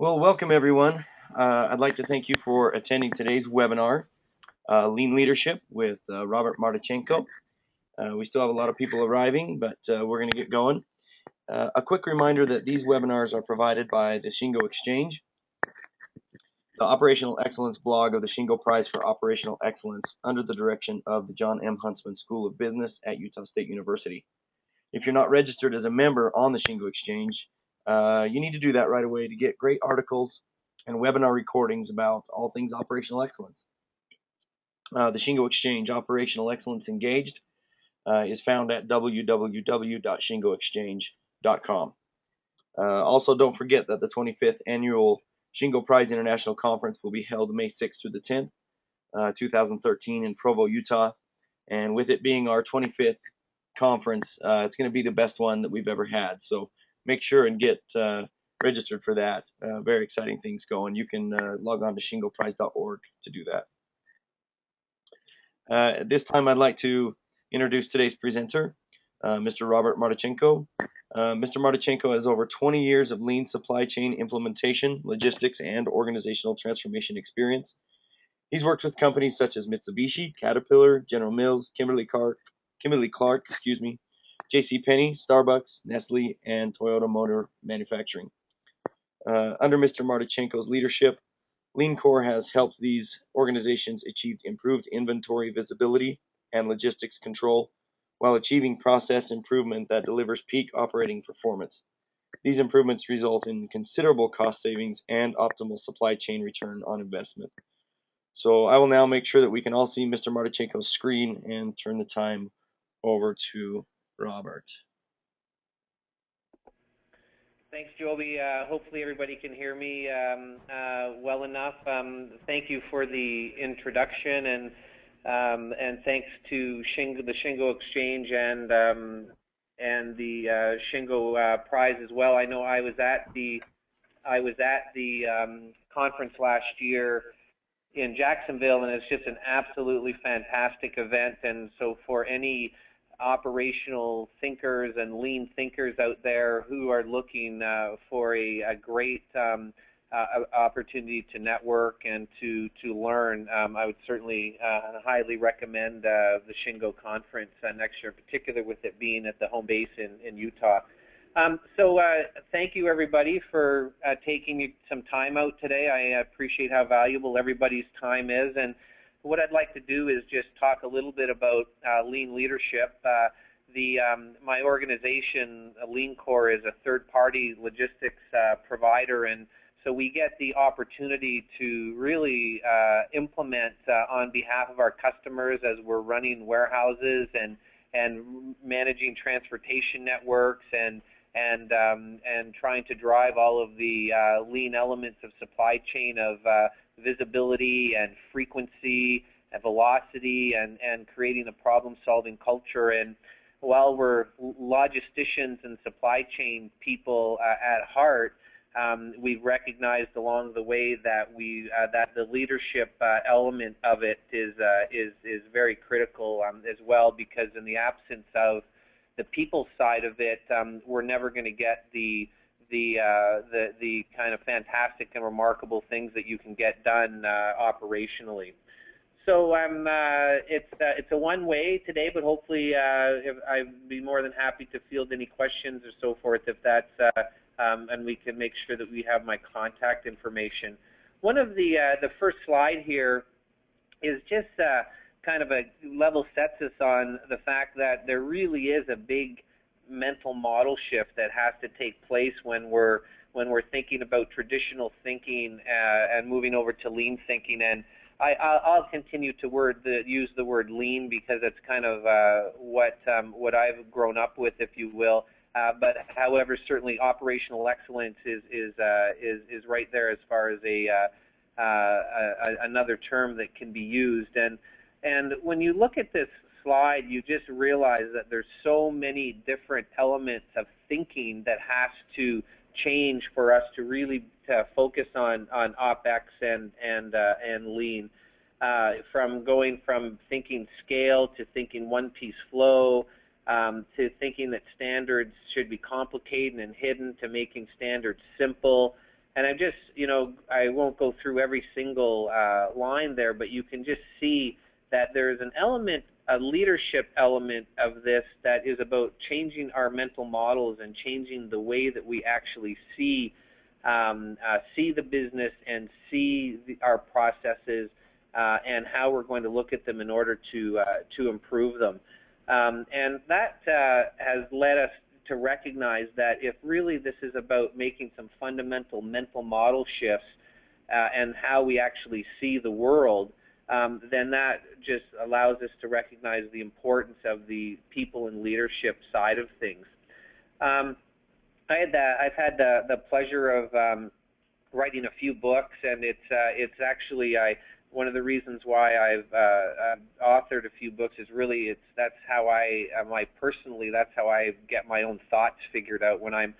Well, welcome everyone. I'd like to thank you for attending today's webinar, Lean Leadership with Robert Martichenko. We still have a lot of people arriving, but we're going to get going. A quick reminder that these webinars are provided by the Shingo Exchange, the Operational Excellence blog of the Shingo Prize for Operational Excellence under the direction of the John M. Huntsman School of Business at Utah State University. If you're not registered as a member on the Shingo Exchange, you need to do that right away to get great articles and webinar recordings about all things operational excellence. The Shingo Exchange Operational Excellence Engaged is found at www.shingoexchange.com. Also, don't forget that the 25th Annual Shingo Prize International Conference will be held May 6th through the 10th, 2013 in Provo, Utah. And with it being our 25th conference, it's going to be the best one that we've ever had. So make sure and get registered for that. Very exciting things going. You can log on to shingoprize.org to do that. At this time, I'd like to introduce today's presenter, Mr. Robert Martichenko. Mr. Martichenko has over 20 years of lean supply chain implementation, logistics, and organizational transformation experience. He's worked with companies such as Mitsubishi, Caterpillar, General Mills, Kimberly Clark, J.C. Penney, Starbucks, Nestle, and Toyota Motor Manufacturing. Under Mr. Martichenko's leadership, LeanCor has helped these organizations achieve improved inventory visibility and logistics control while achieving process improvement that delivers peak operating performance. These improvements result in considerable cost savings and optimal supply chain return on investment. So I will now make sure that we can all see Mr. Martichenko's screen and turn the time over to Robert. Thanks, Joby. Hopefully everybody can hear me well enough. Thank you for the introduction, and thanks to the Shingo Exchange and the Shingo Prize as well. I know I was at the conference last year in Jacksonville, and it's just an absolutely fantastic event. And so for any operational thinkers and lean thinkers out there who are looking for a great opportunity to network and to learn, I would certainly highly recommend the Shingo conference next year, in particular with it being at the home base in Utah. So thank you everybody for taking some time out today. I appreciate how valuable everybody's time is, and what I'd like to do is just talk a little bit about lean leadership. My organization, LeanCor, is a third-party logistics provider, and so we get the opportunity to really implement on behalf of our customers as we're running warehouses and managing transportation networks and trying to drive all of the lean elements of supply chain of visibility and frequency and velocity and creating a problem-solving culture. And while we're logisticians and supply chain people at heart, we've recognized along the way that that the leadership element of it is very critical as well, because in the absence of the people side of it, we're never going to get the kind of fantastic and remarkable things that you can get done operationally. So it's a one way today, but hopefully I'd be more than happy to field any questions or so forth if that's and we can make sure that we have my contact information. One of the first slide here is just kind of a level sets us on the fact that there really is a big mental model shift that has to take place when we're thinking about traditional thinking and moving over to lean thinking. And I'll continue to use the word lean because it's kind of what I've grown up with, if you will. But however, certainly operational excellence is right there as far as another term that can be used. And when you look at this slide, you just realize that there's so many different elements of thinking that has to change for us to really focus on OpEx and lean. From going from thinking scale to thinking one-piece flow, to thinking that standards should be complicated and hidden, to making standards simple, And I'm just, I won't go through every single line there, but you can just see that there's an element, a leadership element of this that is about changing our mental models and changing the way that we actually see the business and see our processes and how we're going to look at them in order to improve them. And that has led us to recognize that if really this is about making some fundamental mental model shifts and how we actually see the world, then that just allows us to recognize the importance of the people and leadership side of things. I've had the pleasure of writing a few books, and it's actually one of the reasons why I've authored a few books is really that's how I that's how I get my own thoughts figured out when I'm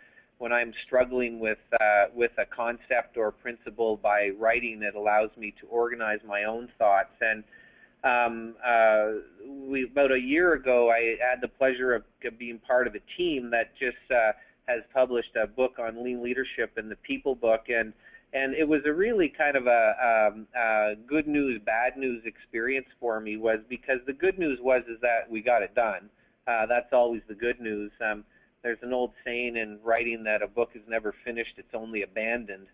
struggling with a concept or principle. By writing, it allows me to organize my own thoughts. And about a year ago, I had the pleasure of being part of a team that just has published a book on lean leadership, and the People book, and it was a really kind of a good news, bad news experience for me. Was because the good news is that we got it done. That's always the good news. There's an old saying in writing that a book is never finished, it's only abandoned.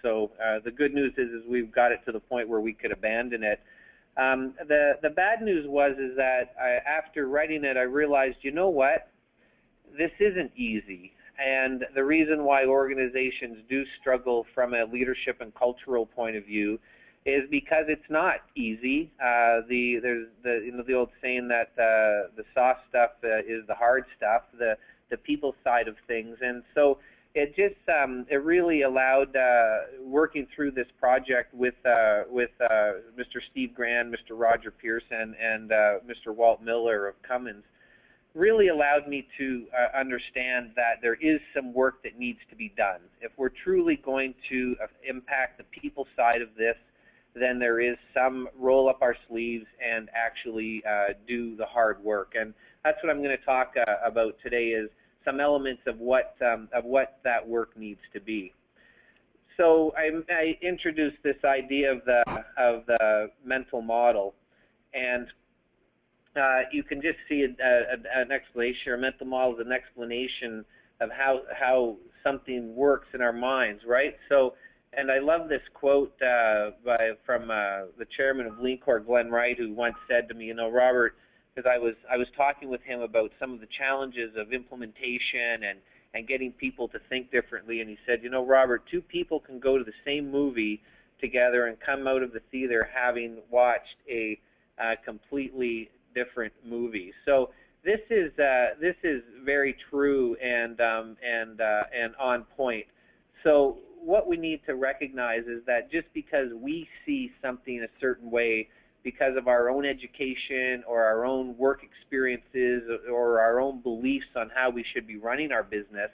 So the good news is we've got it to the point where we could abandon it. The bad news is that after writing it, I realized, you know what? This isn't easy. And the reason why organizations do struggle from a leadership and cultural point of view is because it's not easy. There's the old saying that the soft stuff is the hard stuff, the people side of things. And so it just it really allowed working through this project with Mr. Steve Grand, Mr. Roger Pearson, and Mr. Walt Miller of Cummins, really allowed me to understand that there is some work that needs to be done. If we're truly going to impact the people side of this, then there is some roll up our sleeves and actually do the hard work. And that's what I'm going to talk about today, is some elements of what that work needs to be. So I introduced this idea of the mental model, and you can just see an explanation. A mental model is an explanation of how something works in our minds, right? So, and I love this quote from the chairman of LeanCor, Glenn Wright, who once said to me, Robert, because I was talking with him about some of the challenges of implementation and getting people to think differently, and he said, Robert, two people can go to the same movie together and come out of the theater having watched a completely different movie. So this is very true and on point. So what we need to recognize is that just because we see something a certain way because of our own education or our own work experiences or our own beliefs on how we should be running our business,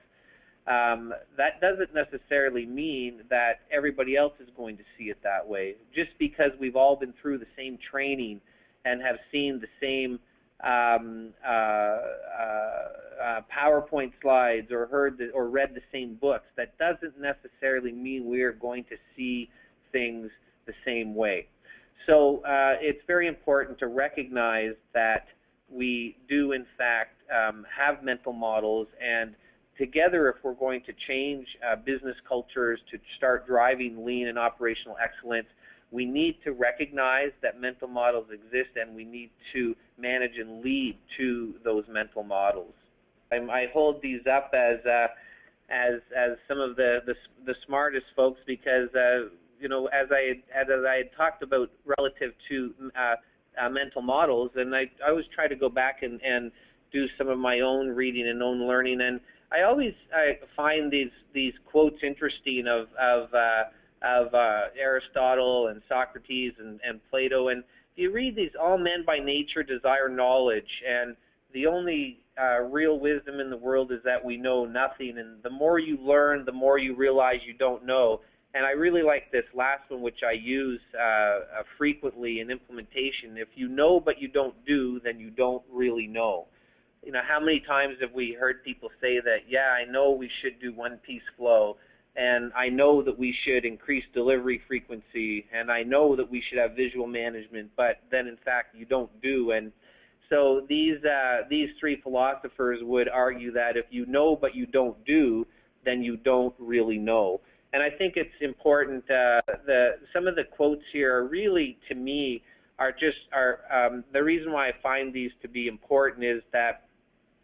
that doesn't necessarily mean that everybody else is going to see it that way. Just because we've all been through the same training and have seen the same PowerPoint slides or or read the same books, that doesn't necessarily mean we are going to see things the same way. So it's very important to recognize that we do, in fact, have mental models, and together, if we're going to change business cultures to start driving lean and operational excellence, we need to recognize that mental models exist, and we need to manage and lead to those mental models. I hold these up as some of the smartest folks because as I had talked about relative to mental models, and I always try to go back and do some of my own reading and own learning, and I find these quotes interesting of Aristotle and Socrates and Plato, and you read these, all men by nature desire knowledge, and the only real wisdom in the world is that we know nothing, and the more you learn, the more you realize you don't know. And I really like this last one, which I use frequently in implementation. If you know but you don't do, then you don't really know. How many times have we heard people say that, yeah, I know we should do one-piece flow, and I know that we should increase delivery frequency, and I know that we should have visual management, but then in fact you don't do. And so these three philosophers would argue that if you know but you don't do, then you don't really know. And I think it's important. Some of the quotes here are really, to me, the reason why I find these to be important is that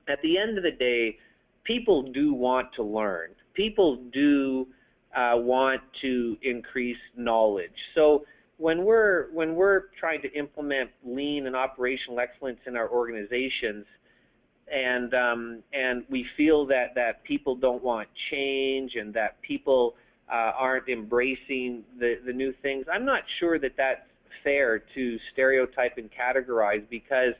at the end of the day, people do want to learn. People do want to increase knowledge. So when we're trying to implement lean and operational excellence in our organizations, and we feel that people don't want change and that people aren't embracing the new things, I'm not sure that that's fair to stereotype and categorize, because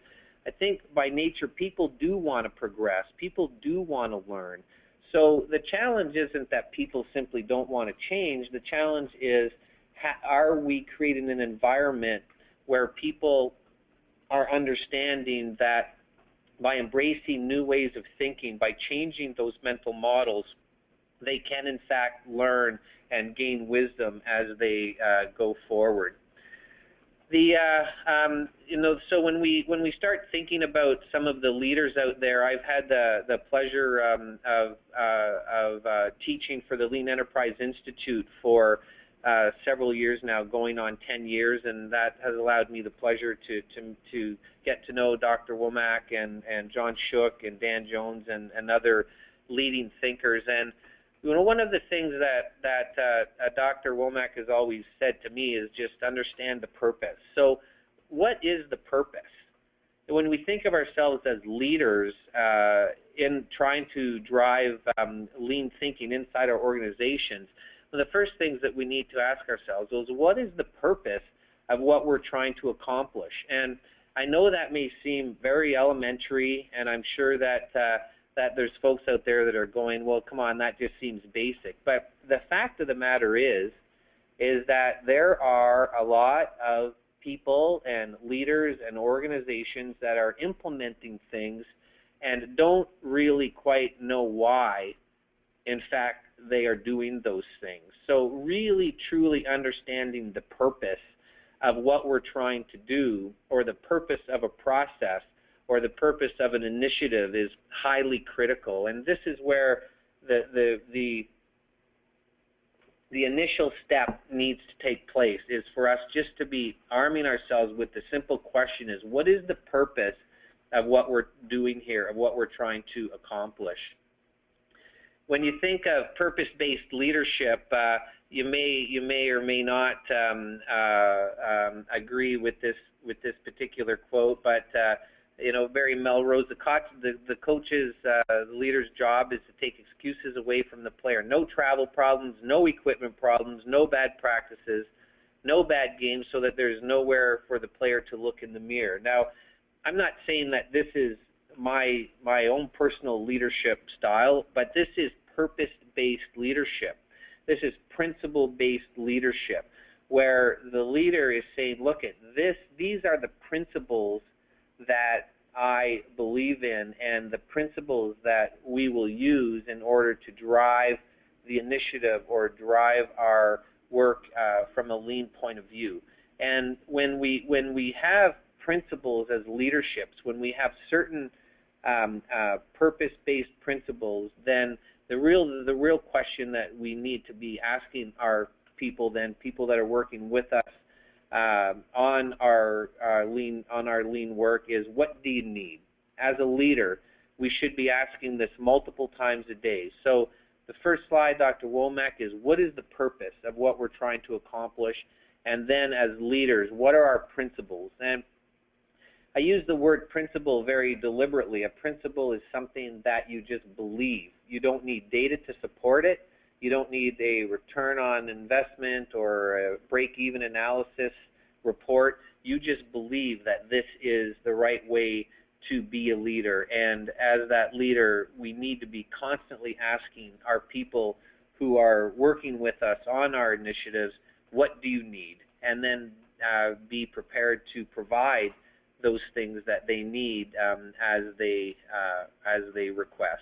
I think by nature people do want to progress, people do want to learn. So the challenge isn't that people simply don't want to change. The challenge is, are we creating an environment where people are understanding that by embracing new ways of thinking, by changing those mental models, they can in fact learn and gain wisdom as they go forward. So when we start thinking about some of the leaders out there, I've had the pleasure of teaching for the Lean Enterprise Institute for several years now, going on 10 years, and that has allowed me the pleasure to get to know Dr. Womack and John Shook and Dan Jones and other leading thinkers. And one of the things that Dr. Womack has always said to me is just understand the purpose. So what is the purpose? When we think of ourselves as leaders in trying to drive lean thinking inside our organizations, one of the first things that we need to ask ourselves is, what is the purpose of what we're trying to accomplish? And I know that may seem very elementary, and I'm sure that there's folks out there that are going, well, come on, that just seems basic. But the fact of the matter is that there are a lot of people and leaders and organizations that are implementing things and don't really quite know why, in fact, they are doing those things. So really, truly understanding the purpose of what we're trying to do, or the purpose of a process, or the purpose of an initiative, is highly critical. And this is where the initial step needs to take place, is for us just to be arming ourselves with the simple question is, what is the purpose of what we're doing here, of what we're trying to accomplish? When you think of purpose-based leadership, you may or may not agree with this particular quote, but Barry Melrose, the coach's, the leader's job is to take excuses away from the player. No travel problems, no equipment problems, no bad practices, no bad games, so that there's nowhere for the player to look in the mirror. Now, I'm not saying that this is my own personal leadership style, but this is purpose-based leadership. This is principle-based leadership, where the leader is saying, look, these are the principles that I believe in, and the principles that we will use in order to drive the initiative or drive our work from a lean point of view. And when we have principles as leaderships, when we have certain purpose-based principles, then the real question that we need to be asking our people that are working with us on our lean work is, what do you need? As a leader, we should be asking this multiple times a day. So the first slide, Dr. Womack, is what is the purpose of what we're trying to accomplish? And then as leaders, what are our principles? And I use the word principle very deliberately. A principle is something that you just believe. You don't need data to support it. You don't need a return on investment or a break-even analysis report. You just believe that this is the right way to be a leader. And as that leader, we need to be constantly asking our people who are working with us on our initiatives, what do you need? And then be prepared to provide those things that they need as they request.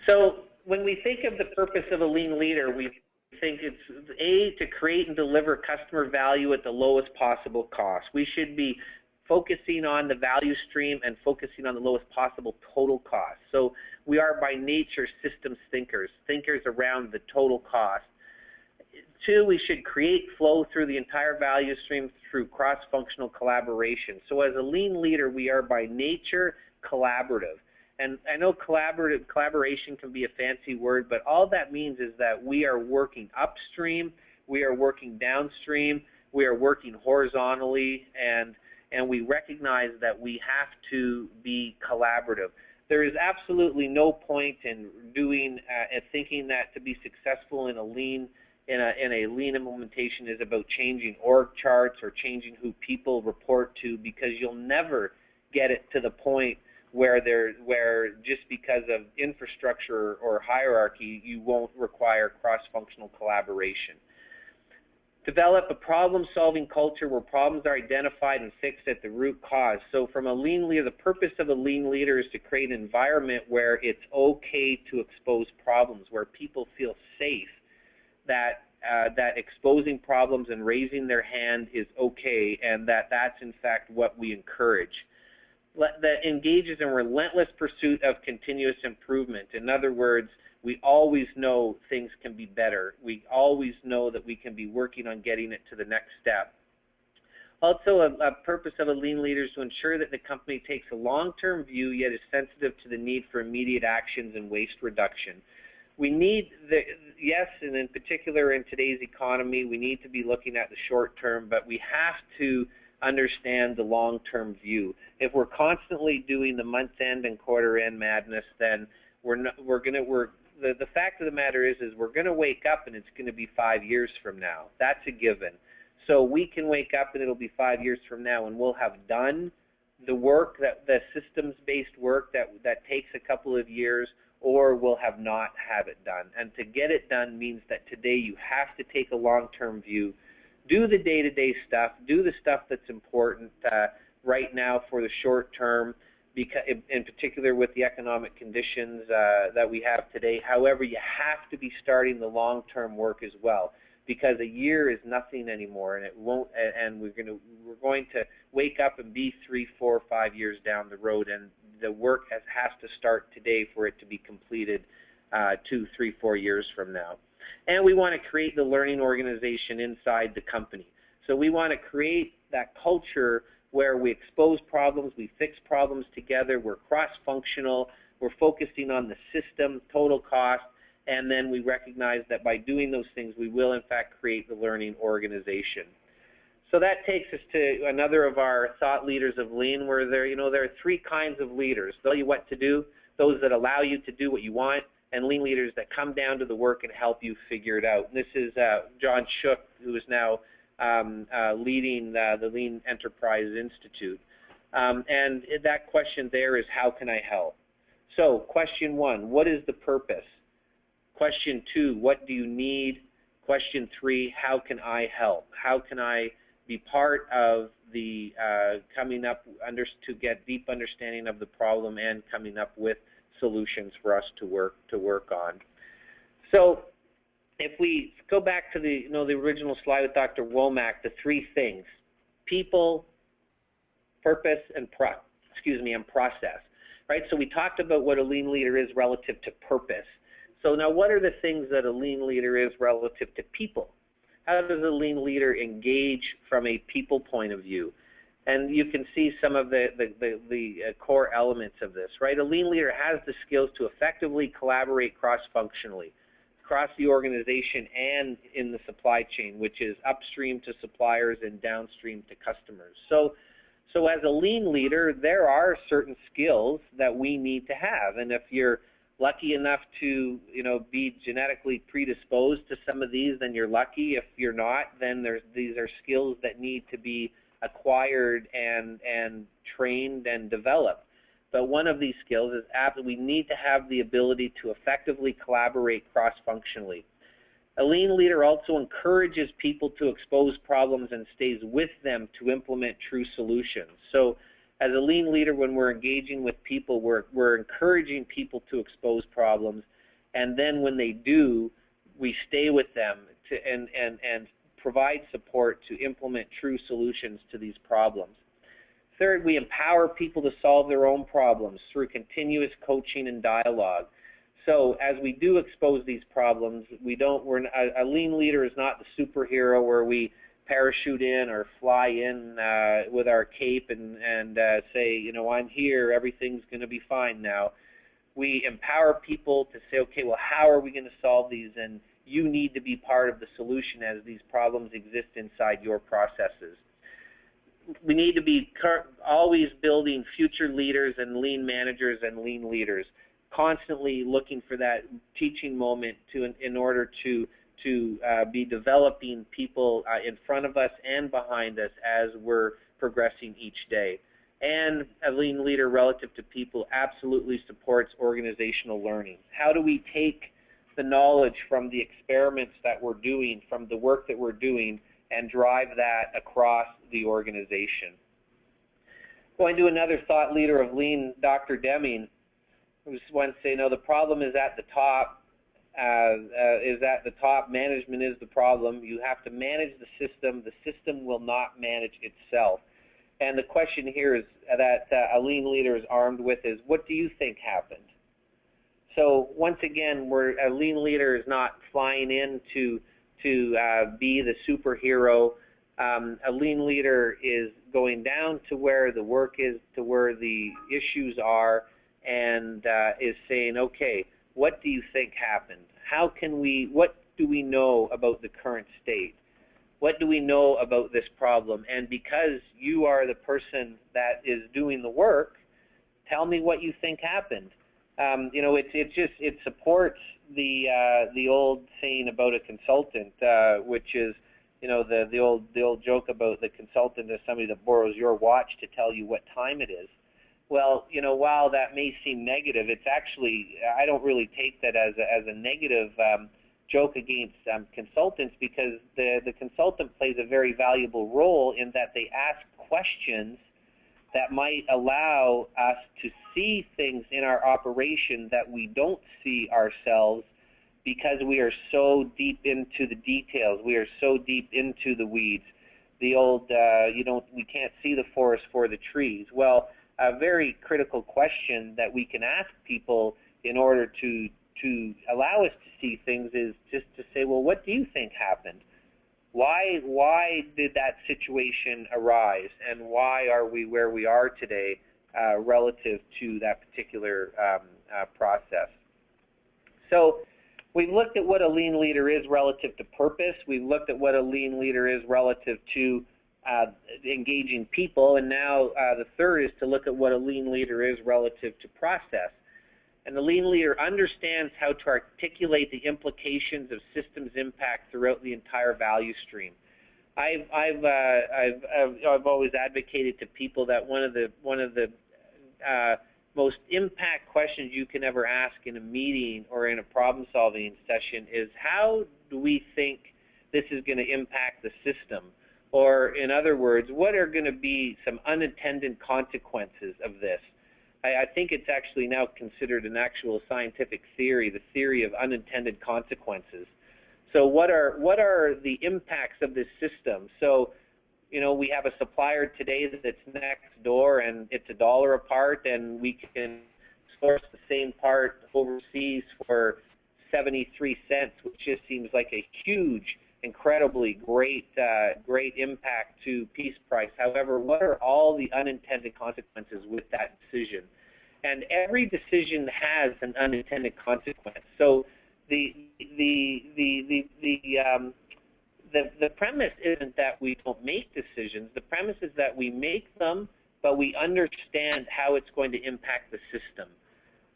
So when we think of the purpose of a lean leader, we think it's to create and deliver customer value at the lowest possible cost. We should be focusing on the value stream and focusing on the lowest possible total cost. So we are by nature systems thinkers around the total cost. 2, we should create flow through the entire value stream through cross-functional collaboration. So as a lean leader, we are by nature collaborative. And I know collaboration can be a fancy word, but all that means is that we are working upstream, we are working downstream, we are working horizontally, and we recognize that we have to be collaborative. There is absolutely no point in thinking that to be successful in a lean implementation is about changing org charts or changing who people report to, because you'll never get it to the point where just because of infrastructure or hierarchy you won't require cross-functional collaboration. Develop a problem-solving culture where problems are identified and fixed at the root cause. So from a lean leader, the purpose of a lean leader is to create an environment where it's okay to expose problems, where people feel safe that exposing problems and raising their hand is okay, and that's in fact what we encourage. That engages in relentless pursuit of continuous improvement. In other words, we always know things can be better. We always know that we can be working on getting it to the next step. Also, a purpose of a lean leader is to ensure that the company takes a long-term view yet is sensitive to the need for immediate actions and waste reduction. We need, yes, and in particular in today's economy, we need to be looking at the short term, but we have to understand the long-term view. If we're constantly doing the month-end and quarter-end madness, then the fact of the matter is we're going to wake up and it's going to be 5 years from now. That's a given. So we can wake up and it'll be 5 years from now and we'll have done the work, the systems-based work that takes a couple of years, or we'll have not have it done. And to get it done means that today you have to take a long-term view, do the day-to-day stuff, do the stuff that's important right now for the short term, because, in particular with the economic conditions that we have today. However, you have to be starting the long-term work as well, because a year is nothing anymore, and it won't. And we're going to wake up and be 3, 4, 5 years down the road, and the work has to start today for it to be completed 2, 3, 4 years from now. And we want to create the learning organization inside the company. So we want to create that culture where we expose problems, we fix problems together, we're cross-functional, we're focusing on the system, total cost, and then we recognize that by doing those things, we will in fact create the learning organization. So that takes us to another of our thought leaders of Lean, where there are 3 kinds of leaders. They'll tell you what to do, those that allow you to do what you want, and lean leaders that come down to the work and help you figure it out. And this is John Shook, who is now leading the Lean Enterprise Institute. And that question there is, how can I help? So question 1, what is the purpose? Question 2, what do you need? Question 3, how can I help? How can I be part of the coming up to get deep understanding of the problem and coming up with solutions for us to work on? So if we go back to the original slide with Dr. Womack, the 3 things: people, purpose, and process. Right? So we talked about what a lean leader is relative to purpose. So now, what are the things that a lean leader is relative to people? How does a lean leader engage from a people point of view? And you can see some of the core elements of this, right? A lean leader has the skills to effectively collaborate cross-functionally across the organization and in the supply chain, which is upstream to suppliers and downstream to customers. So as a lean leader, there are certain skills that we need to have, and if you're lucky enough to be genetically predisposed to some of these, then you're lucky. If you're not, then these are skills that need to be acquired and trained and developed. But one of these skills is we need to have the ability to effectively collaborate cross-functionally. A lean leader also encourages people to expose problems and stays with them to implement true solutions. So as a lean leader, when we're engaging with people, we're encouraging people to expose problems, And then when they do, we stay with them and provide support to implement true solutions to these problems. Third, we empower people to solve their own problems through continuous coaching and dialogue. So as we do expose these problems, a lean leader is not the superhero where we parachute in or fly in with our cape and say, you know, I'm here, everything's going to be fine now. We empower people to say, okay, well, how are we going to solve these? And you need to be part of the solution as these problems exist inside your processes. We need to be always building future leaders and lean managers and lean leaders, constantly looking for that teaching moment in order to be developing people in front of us and behind us as we're progressing each day. And a lean leader relative to people absolutely supports organizational learning. How do we take the knowledge from the experiments that we're doing, from the work that we're doing, and drive that across the organization? Going to another thought leader of lean, Dr. Deming, who once said, you know, the problem is at the top. Management is the problem. You have to manage the system. The system will not manage itself. And the question here is that a lean leader is armed with is, what do you think happened? So once again, a lean leader is not flying in to be the superhero. A lean leader is going down to where the work is, to where the issues are, and is saying, okay, what do you think happened? What do we know about the current state? What do we know about this problem? And because you are the person that is doing the work, tell me what you think happened. You know, it supports the old saying about a consultant, which is, you know, the old joke about the consultant as somebody that borrows your watch to tell you what time it is. Well, you know, while that may seem negative, it's actually, I don't really take that as a negative joke against consultants, because the consultant plays a very valuable role in that they ask questions that might allow us to see things in our operation that we don't see ourselves, because we are so deep into the details, we are so deep into the weeds. The old, we can't see the forest for the trees. Well, a very critical question that we can ask people in order to allow us to see things is just to say, well, what do you think happened? Why did that situation arise, and why are we where we are today relative to that particular process? So we've looked at what a lean leader is relative to purpose. We've looked at what a lean leader is relative to engaging people, and now the third is to look at what a lean leader is relative to process. And the lean leader understands how to articulate the implications of systems impact throughout the entire value stream. I've always advocated to people that one of the most impact questions you can ever ask in a meeting or in a problem-solving session is, how do we think this is going to impact the system? Or in other words, what are going to be some unintended consequences of this? I think it's actually now considered an actual scientific theory, the theory of unintended consequences. So what are the impacts of this system? So, you know, we have a supplier today that's next door, and it's $1 a part, and we can source the same part overseas for 73 cents, which just seems like a huge, incredibly great impact to piece price. However, what are all the unintended consequences with that decision? And every decision has an unintended consequence. So the premise isn't that we don't make decisions. The premise is that we make them, but we understand how it's going to impact the system.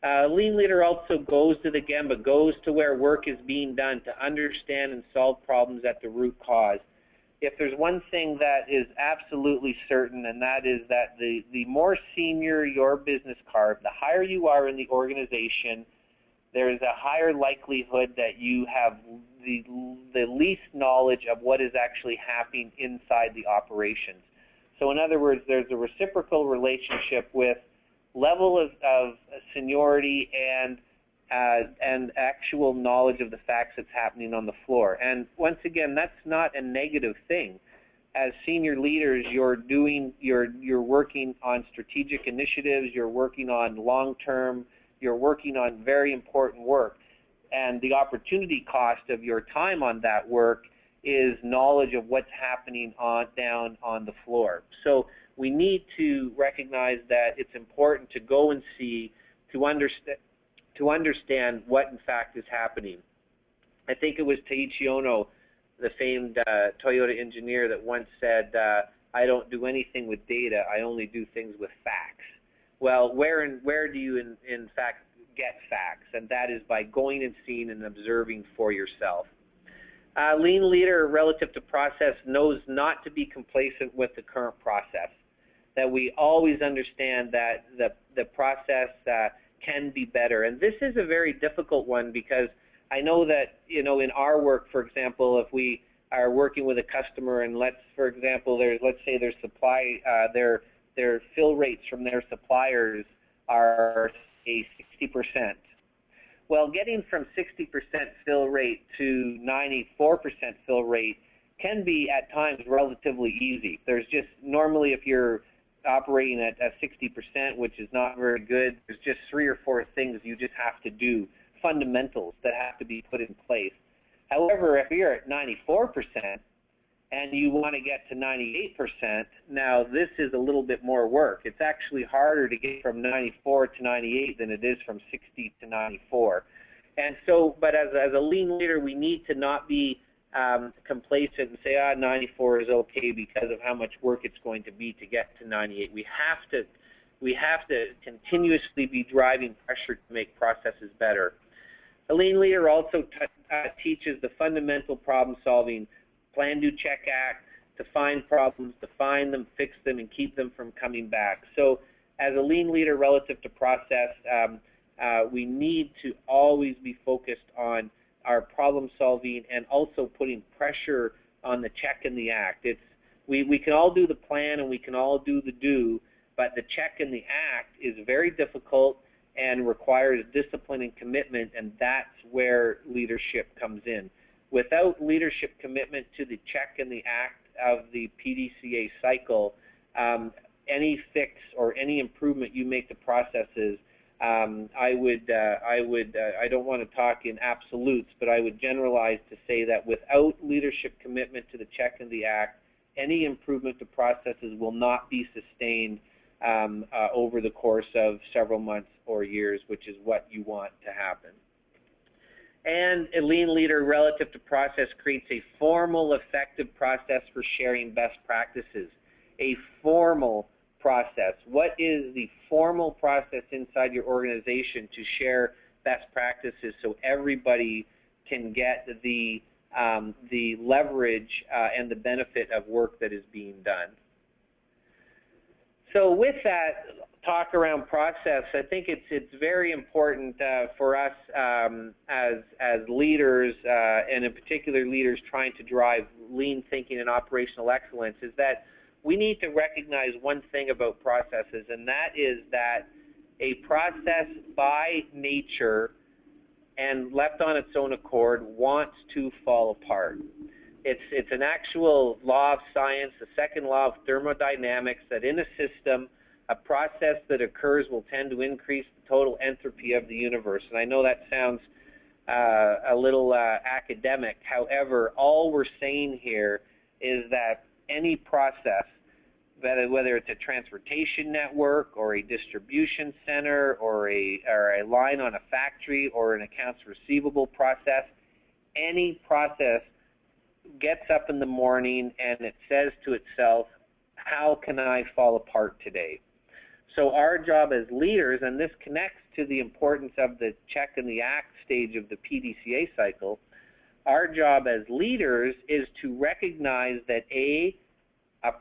Lean leader also goes to the Gemba, goes to where work is being done to understand and solve problems at the root cause. If there's one thing that is absolutely certain, and that is that the more senior your business card, the higher you are in the organization, there is a higher likelihood that you have the least knowledge of what is actually happening inside the operations. So in other words, there's a reciprocal relationship with level of seniority and and actual knowledge of the facts that's happening on the floor. And once again, that's not a negative thing. As senior leaders, you're working on strategic initiatives, you're working on long-term, you're working on very important work. And the opportunity cost of your time on that work is knowledge of what's happening down on the floor. So we need to recognize that it's important to go and see, to understand what in fact is happening. I think it was Taiichi Ohno, the famed Toyota engineer, that once said, I don't do anything with data, I only do things with facts. Well, where do you in fact get facts? And that is by going and seeing and observing for yourself. Lean leader relative to process knows not to be complacent with the current process, that we always understand that the process can be better. And this is a very difficult one, because I know that, in our work, for example, if we are working with a customer and let's say their supply, their fill rates from their suppliers are, say, 60%. Well, getting from 60% fill rate to 94% fill rate can be at times relatively easy. There's just, normally if you're operating at 60%, which is not very good, there's just 3 or 4 things you just have to do, fundamentals that have to be put in place. However, if you're at 94% and you want to get to 98%, now this is a little bit more work. It's actually harder to get from 94 to 98 than it is from 60 to 94. And so, but as a lean leader, we need to not be complacent and say, 94 is okay because of how much work it's going to be to get to 98. We have to continuously be driving pressure to make processes better. A lean leader also teaches the fundamental problem solving, plan, do, check, act, to find problems, define them, fix them, and keep them from coming back. So as a lean leader relative to process, we need to always be focused on our problem solving and also putting pressure on the check and the act. We can all do the plan and we can all do the do, but the check and the act is very difficult and requires discipline and commitment, and that's where leadership comes in. Without leadership commitment to the check and the act of the PDCA cycle, any fix or any improvement you make to processes, I don't want to talk in absolutes, but I would generalize to say that without leadership commitment to the check and the act, any improvement to processes will not be sustained over the course of several months or years, which is what you want to happen. And a lean leader relative to process creates a formal, effective process for sharing best practices. A formal process. What is the formal process inside your organization to share best practices so everybody can get the leverage and the benefit of work that is being done? So with that talk around process, I think it's very important for us as leaders, and in particular leaders trying to drive lean thinking and operational excellence, is that we need to recognize one thing about processes, and that is that a process by nature and left on its own accord wants to fall apart. It's an actual law of science, the second law of thermodynamics, that in a system, a process that occurs will tend to increase the total entropy of the universe. And I know that sounds a little academic. However, all we're saying here is that any process, whether it's a transportation network or a distribution center or a line on a factory or an accounts receivable process, any process gets up in the morning and it says to itself, how can I fall apart today? So our job as leaders, and this connects to the importance of the check and the act stage of the PDCA cycle, our job as leaders is to recognize that a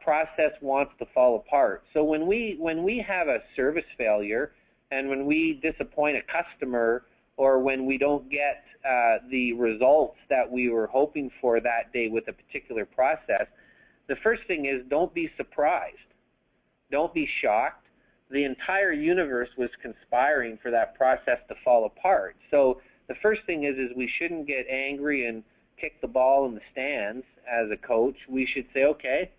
process wants to fall apart. So when we have a service failure and when we disappoint a customer or when we don't get the results that we were hoping for that day with a particular process, the first thing is don't be surprised. Don't be shocked. the entire universe was conspiring for that process to fall apart. So the first thing is we shouldn't get angry and kick the ball in the stands as a coach. We should say, okay,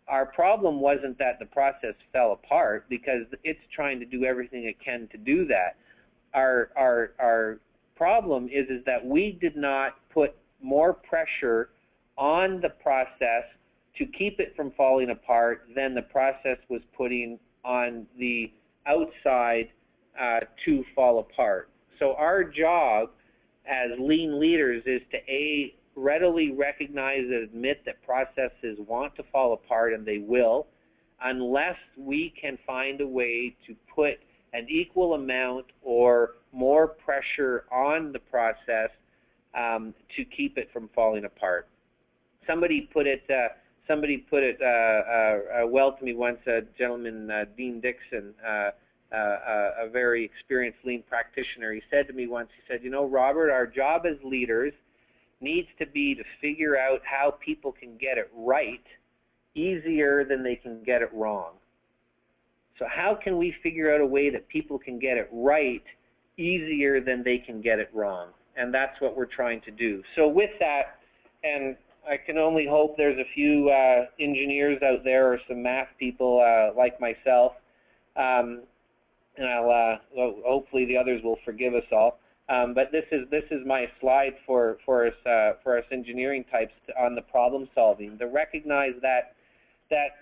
our problem wasn't that the process fell apart, because it's trying to do everything it can to do that. Our problem is that we did not put more pressure on the process to keep it from falling apart than the process was putting on the outside to fall apart. So our job as lean leaders is to readily recognize and admit that processes want to fall apart, and they will, unless we can find a way to put an equal amount or more pressure on the process to keep it from falling apart. Somebody put it well to me once. A gentleman, Dean Dixon, a very experienced lean practitioner, he said to me once, he said, you know, Robert, our job as leaders needs to be to figure out how people can get it right easier than they can get it wrong. So how can we figure out a way that people can get it right easier than they can get it wrong? And that's what we're trying to do. So with that, and I can only hope there's a few engineers out there or some math people like myself, and I'll hopefully the others will forgive us all. But this is my slide for us engineering types on the problem solving. To recognize that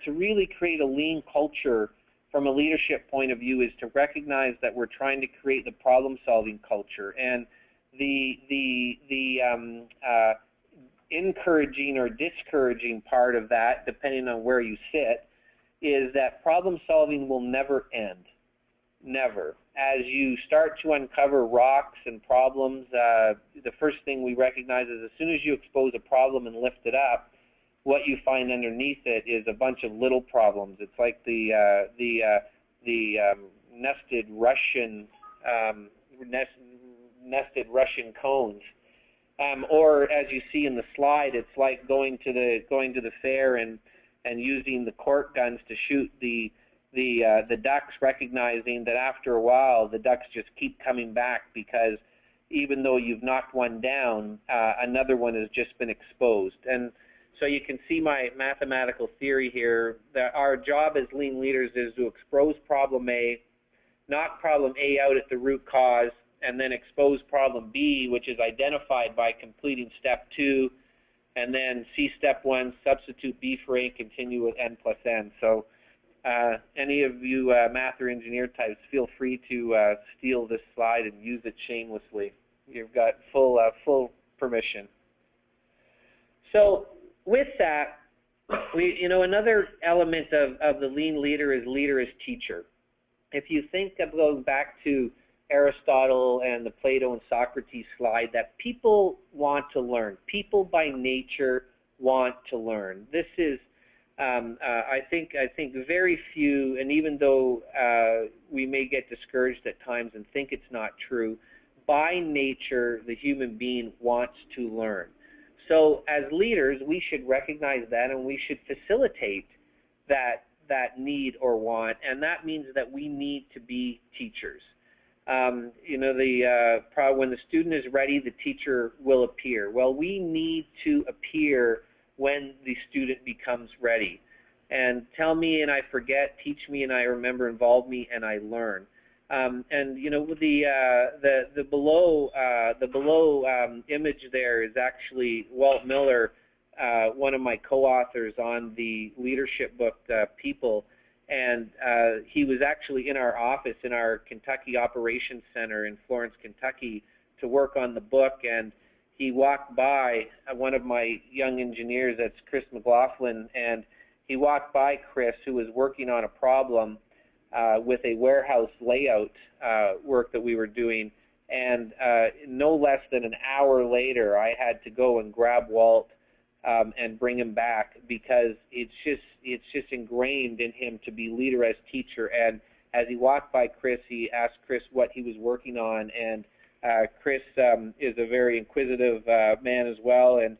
to really create a lean culture from a leadership point of view is to recognize that we're trying to create the problem solving culture, and the encouraging or discouraging part of that, depending on where you sit, is that problem solving will never end. Never. As you start to uncover rocks and problems, the first thing we recognize is as soon as you expose a problem and lift it up, what you find underneath it is a bunch of little problems. It's like the nested Russian cones. Or as you see in the slide, it's like going to the fair and using the cork guns to shoot the ducks, recognizing that after a while the ducks just keep coming back, because even though you've knocked one down, another one has just been exposed. And so you can see my mathematical theory here, that our job as lean leaders is to expose problem A, knock problem A out at the root cause, and then expose problem B, which is identified by completing step 2, and then see step 1, substitute B for A, and continue with N plus N. So any of you math or engineer types, feel free to steal this slide and use it shamelessly. You've got full permission. So with that, another element of the lean leader as teacher. If you think of going back to Aristotle and the Plato and Socrates slide, that people want to learn. People by nature want to learn. This is, I think very few, and even though we may get discouraged at times and think it's not true, by nature the human being wants to learn. So as leaders, we should recognize that, and we should facilitate that need or want, and that means that we need to be teachers. When the student is ready, the teacher will appear. Well, we need to appear when the student becomes ready. And tell me and I forget, teach me and I remember, involve me and I learn. The below image there is actually Walt Miller, one of my co-authors on the leadership book People, and he was actually in our office in our Kentucky Operations Center in Florence, Kentucky, to work on the book, and he walked by one of my young engineers, that's Chris McLaughlin, and he walked by Chris, who was working on a problem with a warehouse layout work that we were doing, and no less than an hour later I had to go and grab Walt and bring him back, because it's just ingrained in him to be leader as teacher. And as he walked by Chris, he asked Chris what he was working on, and Chris is a very inquisitive man as well, and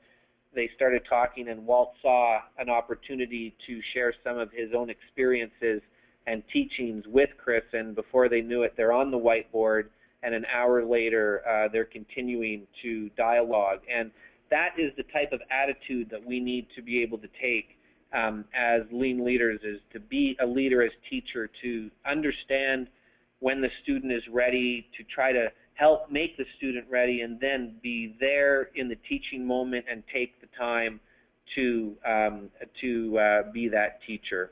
they started talking, and Walt saw an opportunity to share some of his own experiences, and teachings with Chris, and before they knew it, they're on the whiteboard, and an hour later, they're continuing to dialogue. And that is the type of attitude that we need to be able to take as lean leaders, is to be a leader as teacher, to understand when the student is ready, to try to help make the student ready, and then be there in the teaching moment and take the time to be that teacher.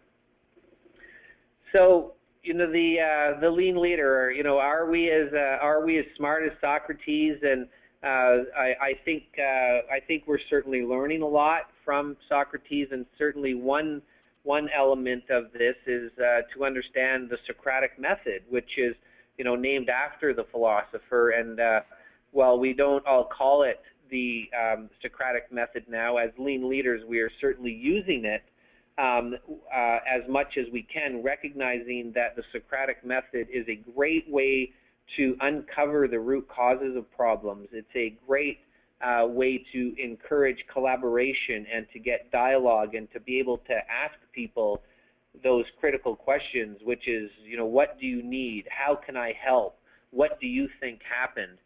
So, the lean leader, are we as smart as Socrates? And I think we're certainly learning a lot from Socrates, and certainly one element of this is to understand the Socratic method, which is named after the philosopher. And while we don't all call it the Socratic method now, as lean leaders, we are certainly using it as much as we can, recognizing that the Socratic method is a great way to uncover the root causes of problems. It's a great way to encourage collaboration and to get dialogue and to be able to ask people those critical questions, which is, what do you need? How can I help? What do you think happened?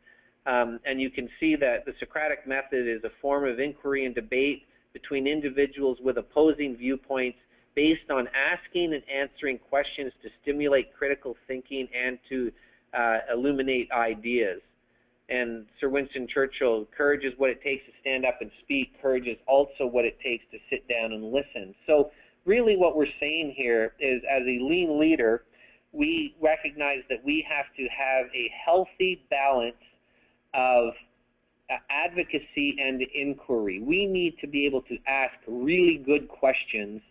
And you can see that the Socratic method is a form of inquiry and debate between individuals with opposing viewpoints based on asking and answering questions to stimulate critical thinking and to illuminate ideas. And Sir Winston Churchill, courage is what it takes to stand up and speak. Courage is also what it takes to sit down and listen. So really what we're saying here is, as a lean leader, we recognize that we have to have a healthy balance of advocacy and inquiry. We need to be able to ask really good questions,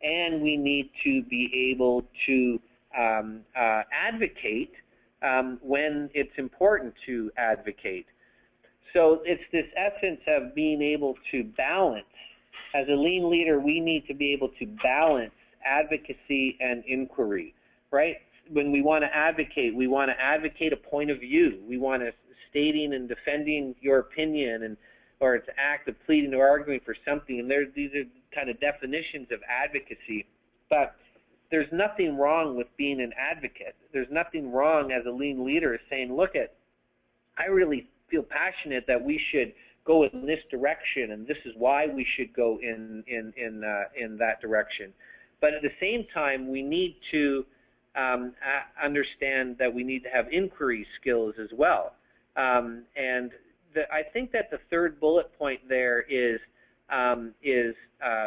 and we need to be able to advocate when it's important to advocate. So it's this essence of being able to balance. As a lean leader, we need to be able to balance advocacy and inquiry, right? When we want to advocate a point of view. We want to stating and defending your opinion, or it's an act of pleading or arguing for something. And these are kind of definitions of advocacy. But there's nothing wrong with being an advocate. There's nothing wrong as a lean leader saying, look, I really feel passionate that we should go in this direction, and this is why we should go in that direction. But at the same time, we need to understand that we need to have inquiry skills as well. And I think that the third bullet point there is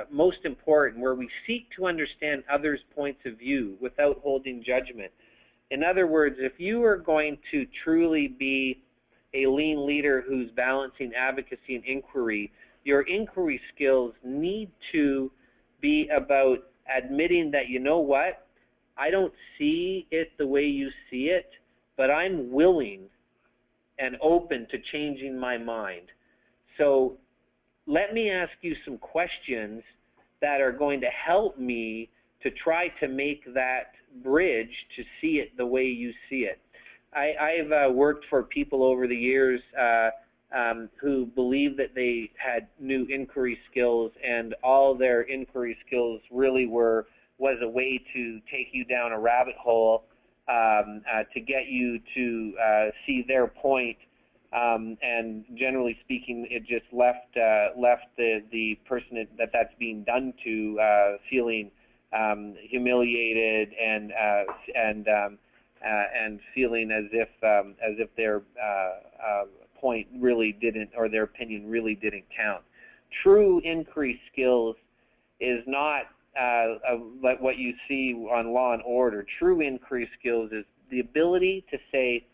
most important, where we seek to understand others' points of view without holding judgment. In other words, if you are going to truly be a lean leader who's balancing advocacy and inquiry, your inquiry skills need to be about admitting that, what, I don't see it the way you see it, but I'm willing and open to changing my mind. So let me ask you some questions that are going to help me to try to make that bridge to see it the way you see it. I've worked for people over the years who believed that they had new inquiry skills, and all their inquiry skills really was a way to take you down a rabbit hole to get you to see their point. And generally speaking, it just left the person that's being done to feeling humiliated and feeling as if their point really didn't, or their opinion really didn't count. True inquiry skills is not like what you see on Law and Order. True inquiry skills is the ability to say,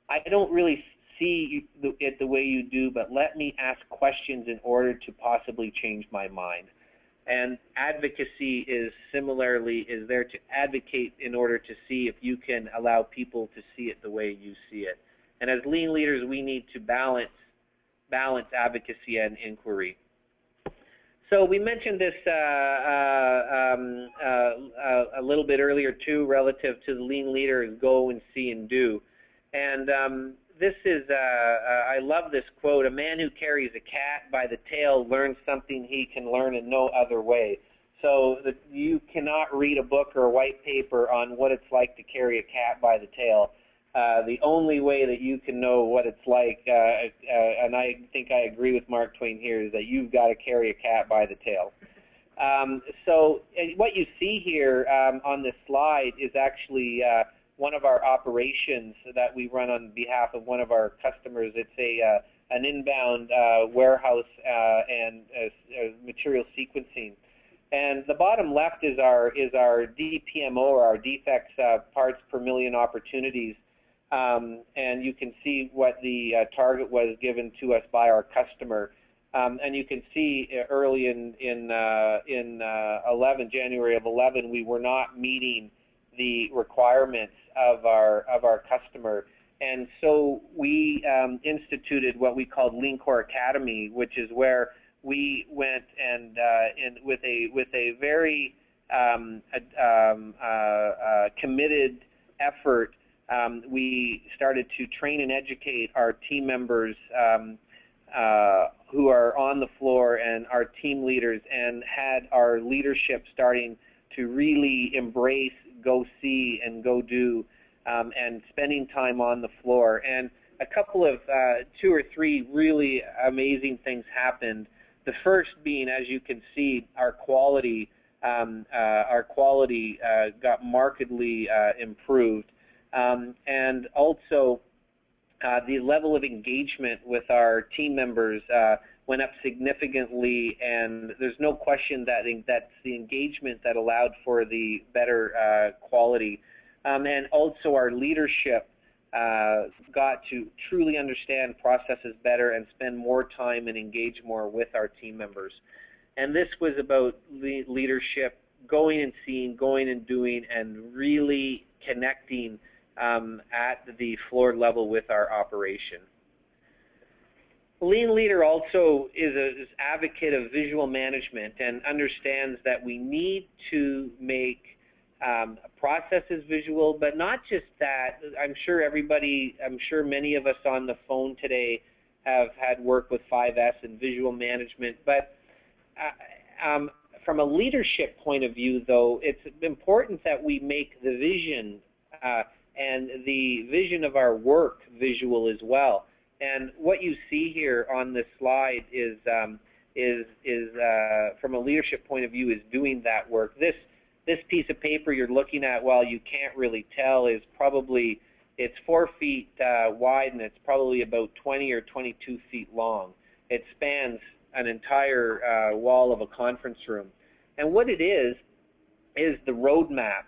I don't really see it the way you do, but let me ask questions in order to possibly change my mind. And advocacy is there to advocate in order to see if you can allow people to see it the way you see it. And as lean leaders, we need to balance advocacy and inquiry. So we mentioned this a little bit earlier too, relative to the lean leader is go and see and do. And this is, I love this quote: a man who carries a cat by the tail learns something he can learn in no other way. so that you cannot read a book or a white paper on what it's like to carry a cat by the tail. The only way that you can know what it's like, and I think I agree with Mark Twain here, is that you've got to carry a cat by the tail. So what you see here on this slide is actually one of our operations that we run on behalf of one of our customers. It's an inbound warehouse and material sequencing. And the bottom left is our DPMO, or our defects parts per million opportunities. And you can see what the target was given to us by our customer. And you can see early in January of 11, we were not meeting the requirements of our customer, and so we instituted what we called LeanCor Academy, which is where we went and with a very committed effort, we started to train and educate our team members who are on the floor and our team leaders, and had our leadership starting to really embrace go see and go do, and spending time on the floor. And a couple of 2 or 3 really amazing things happened. The first being, as you can see, our quality got markedly improved, and also the level of engagement with our team members went up significantly, and there's no question that that's the engagement that allowed for the better quality. And also our leadership got to truly understand processes better and spend more time and engage more with our team members. And this was about leadership, going and seeing, going and doing, and really connecting at the floor level with our operation. A lean leader also is an advocate of visual management and understands that we need to make processes visual, but not just that. I'm sure many of us on the phone today have had work with 5S and visual management, but from a leadership point of view, though, it's important that we make the vision and the vision of our work visual as well. And what you see here on this slide is from a leadership point of view, is doing that work. This piece of paper you're looking at, while you can't really tell, is probably, it's 4 feet wide, and it's probably about 20 or 22 feet long. It spans an entire wall of a conference room. And what it is the roadmap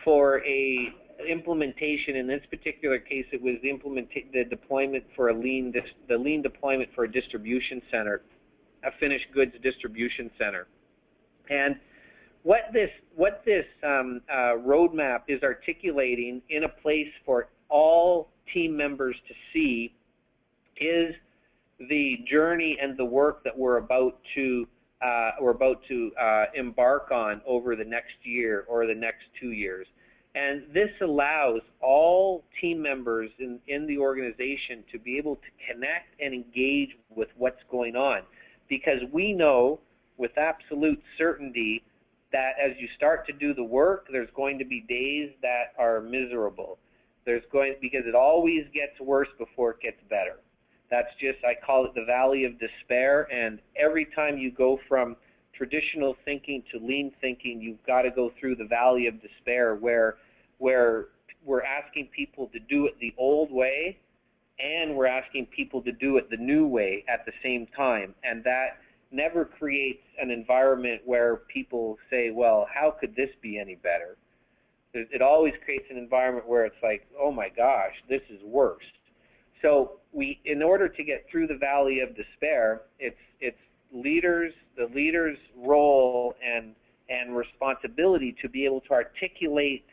for a implementation. In this particular case, it was the deployment for the lean deployment for a distribution center, a finished goods distribution center. And what this roadmap is articulating in a place for all team members to see is the journey and the work that we're about to embark on over the next year or the next 2 years. And this allows all team members in the organization to be able to connect and engage with what's going on, because we know with absolute certainty that as you start to do the work, there's going to be days that are miserable. Because it always gets worse before it gets better. That's just, I call it the valley of despair, and every time you go from traditional thinking to lean thinking, you've got to go through the valley of despair where we're asking people to do it the old way, and we're asking people to do it the new way at the same time. And that never creates an environment where people say, well, how could this be any better? It always creates an environment where it's like, oh my gosh, this is worse. So in order to get through the valley of despair, it's the leader's role and responsibility to be able to articulate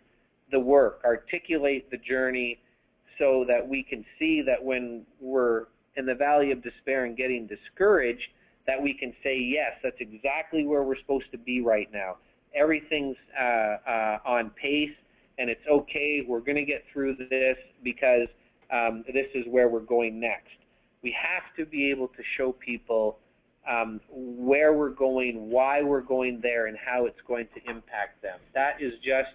the work, articulate the journey, so that we can see that when we're in the valley of despair and getting discouraged, that we can say, yes, that's exactly where we're supposed to be right now. Everything's on pace, and it's okay. We're going to get through this because this is where we're going next. We have to be able to show people where we're going, why we're going there, and how it's going to impact them. That is just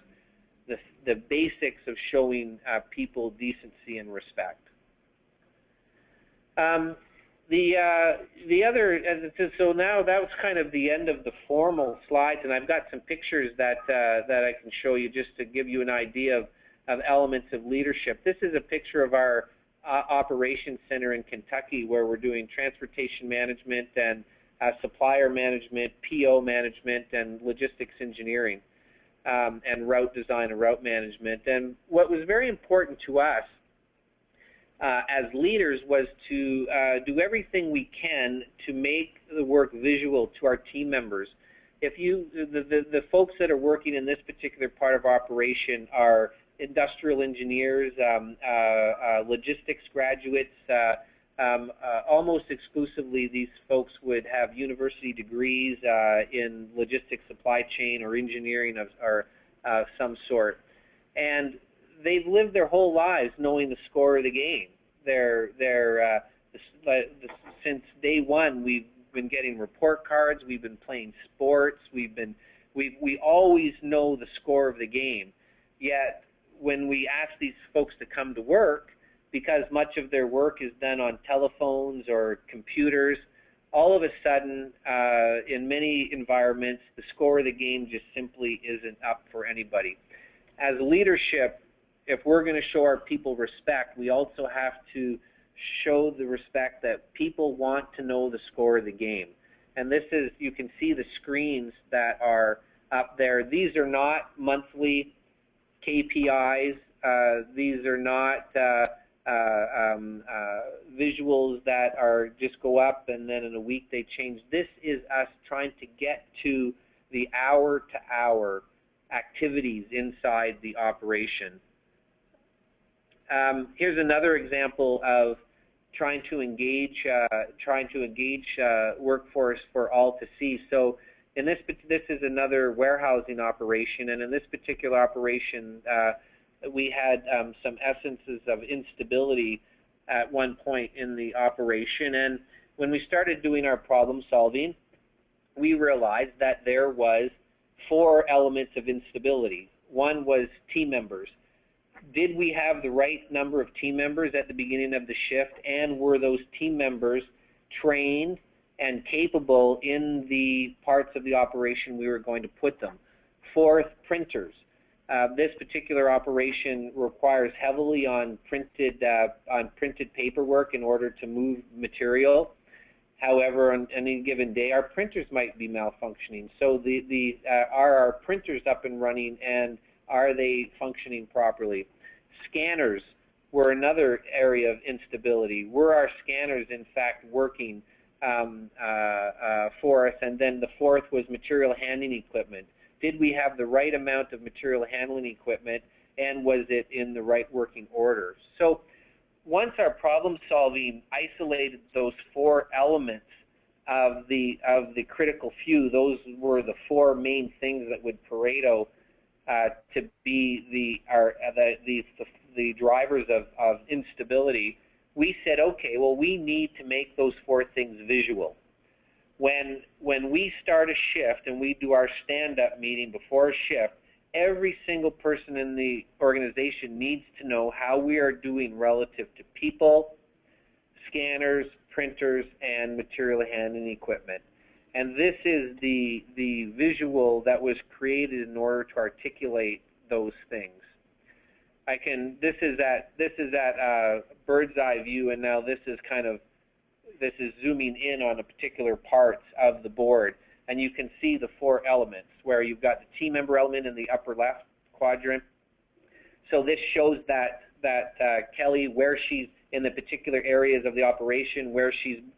the basics of showing people decency and respect. The other, so now that was kind of the end of the formal slides, and I've got some pictures that I can show you just to give you an idea of elements of leadership. This is a picture of our operations center in Kentucky, where we're doing transportation management and supplier management, PO management, and logistics engineering, and route design and route management. And what was very important to us as leaders was to do everything we can to make the work visual to our team members. If you, the folks that are working in this particular part of operation are industrial engineers, logistics graduates, almost exclusively these folks would have university degrees in logistics, supply chain, or engineering of some sort. And they've lived their whole lives knowing the score of the game. Since day one, we've been getting report cards. We've been playing sports. We always know the score of the game. Yet when we ask these folks to come to work, because much of their work is done on telephones or computers, all of a sudden, in many environments, the score of the game just simply isn't up for anybody. As leadership, if we're going to show our people respect, we also have to show the respect that people want to know the score of the game. And this is, you can see the screens that are up there. These are not monthly KPIs. These are not visuals that are just go up and then in a week they change. This is us trying to get to the hour-to-hour activities inside the operation. Here's another example of trying to engage workforce for all to see. So in this is another warehousing operation, and in this particular operation, we had some essences of instability at one point in the operation. And when we started doing our problem solving, we realized that there was 4 elements of instability. One was team members. Did we have the right number of team members at the beginning of the shift, and were those team members trained and capable in the parts of the operation we were going to put them? 4th, printers. This particular operation requires heavily on printed paperwork in order to move material. However, on any given day, our printers might be malfunctioning. So are our printers up and running, and are they functioning properly? Scanners were another area of instability. Were our scanners, in fact, working for us? And then the 4th was material handling equipment. Did we have the right amount of material handling equipment, and was it in the right working order? So once our problem solving isolated those 4 elements of the critical few, those were the 4 main things that would Pareto to be the drivers of instability. We said, okay, well, we need to make those 4 things visual. When we start a shift and we do our stand-up meeting before a shift, every single person in the organization needs to know how we are doing relative to people, scanners, printers, and material handling equipment. And this is the visual that was created in order to articulate those things. This is at bird's eye view, and now this is zooming in on a particular parts of the board, and you can see the 4 elements where you've got the team member element in the upper left quadrant. So this shows that Kelly, where she's in the particular areas of the operation, where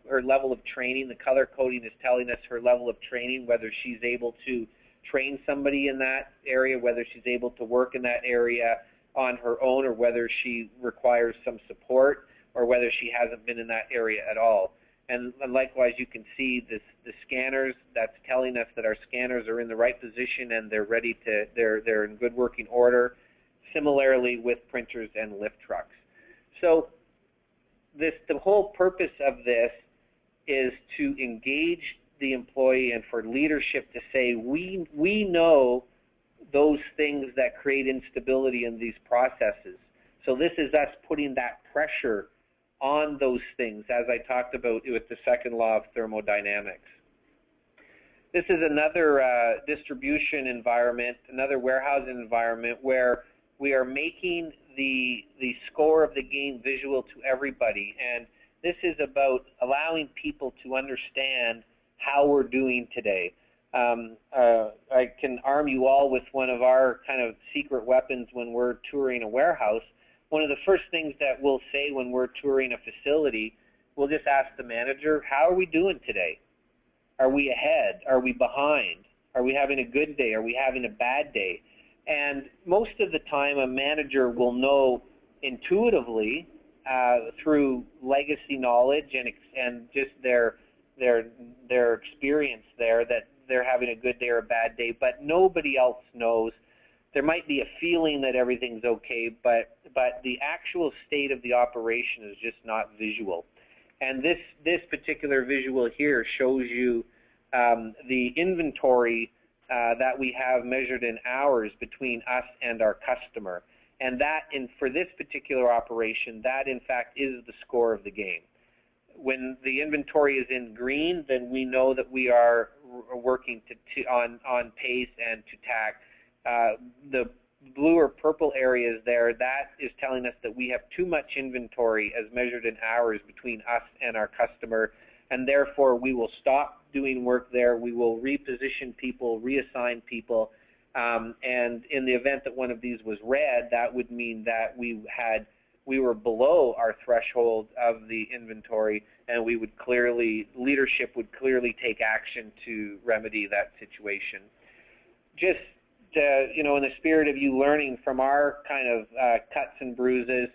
her level of training. The color coding is telling us her level of training, whether she's able to train somebody in that area, whether she's able to work in that area on her own, or whether she requires some support, or whether she hasn't been in that area at all. And likewise, you can see the scanners. That's telling us that our scanners are in the right position and they're ready to, they're in good working order. Similarly with printers and lift trucks. So the whole purpose of this is to engage the employee and for leadership to say, we know those things that create instability in these processes. So this is us putting that pressure on those things, as I talked about with the second law of thermodynamics. This is another distribution environment, another warehousing environment where we are making the score of the game visual to everybody. And this is about allowing people to understand how we're doing today. I can arm you all with one of our kind of secret weapons when we're touring a warehouse. One of the first things that we'll say when we're touring a facility, we'll just ask the manager, how are we doing today? Are we ahead? Are we behind? Are we having a good day? Are we having a bad day? And most of the time, a manager will know intuitively through legacy knowledge and just their experience there that they're having a good day or a bad day, but nobody else knows. There might be a feeling that everything's okay, but the actual state of the operation is just not visual. And this particular visual here shows you the inventory that we have measured in hours between us and our customer. And for this particular operation, that in fact is the score of the game. When the inventory is in green, then we know that we are working on pace and to Takt. The blue or purple areas there, that is telling us that we have too much inventory as measured in hours between us and our customer, and therefore we will stop doing work there. We will reposition people, reassign people, and in the event that one of these was red, that would mean that we were below our threshold of the inventory, and leadership would clearly take action to remedy that situation. Just in the spirit of you learning from our kind of cuts and bruises,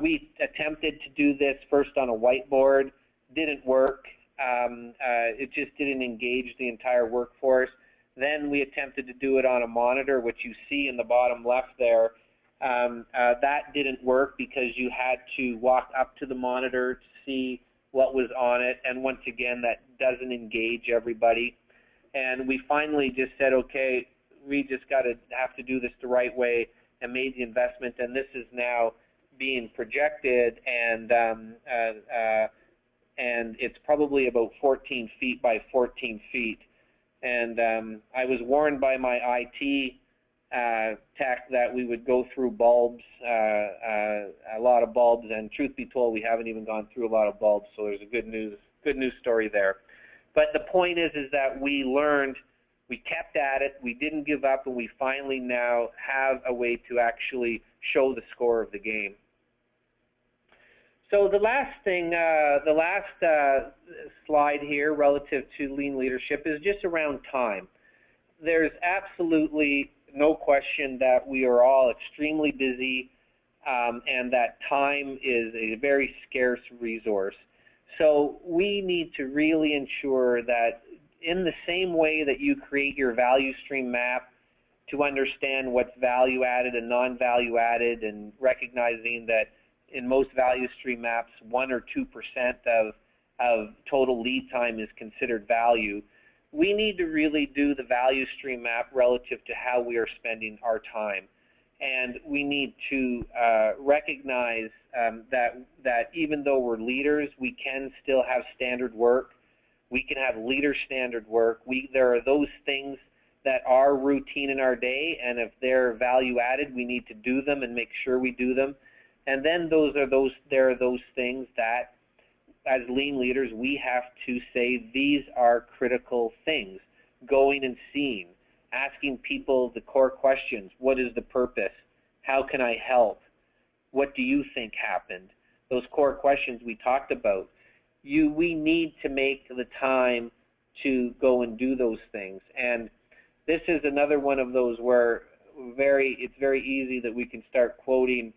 we attempted to do this first on a whiteboard. Didn't work. It just didn't engage the entire workforce. Then we attempted to do it on a monitor, which you see in the bottom left there. That didn't work because you had to walk up to the monitor to see what was on it, and once again, that doesn't engage everybody. And we finally just said, okay, we just have to do this the right way, and made the investment, and this is now being projected, and it's probably about 14 feet by 14 feet. And I was warned by my IT tech that we would go through bulbs, a lot of bulbs, and truth be told, we haven't even gone through a lot of bulbs, so there's a good news story there. But the point is that we learned, we kept at it, we didn't give up, and we finally now have a way to actually show the score of the game. So the last thing, the last slide here relative to lean leadership is just around time. There's absolutely no question that we are all extremely busy and that time is a very scarce resource. So we need to really ensure that in the same way that you create your value stream map to understand what's value added and non-value added, and recognizing that in most value stream maps 1 or 2% of total lead time is considered value, we need to really do the value stream map relative to how we are spending our time. And we need to recognize that even though we're leaders, we can still have standard work. We can have leader standard work. There are those things that are routine in our day, and if they're value added, we need to do them and make sure we do them. And then there are those things that, as lean leaders, we have to say these are critical things. Going and seeing, asking people the core questions. What is the purpose? How can I help? What do you think happened? Those core questions we talked about. We need to make the time to go and do those things. And this is another one of those where it's very easy that we can start quoting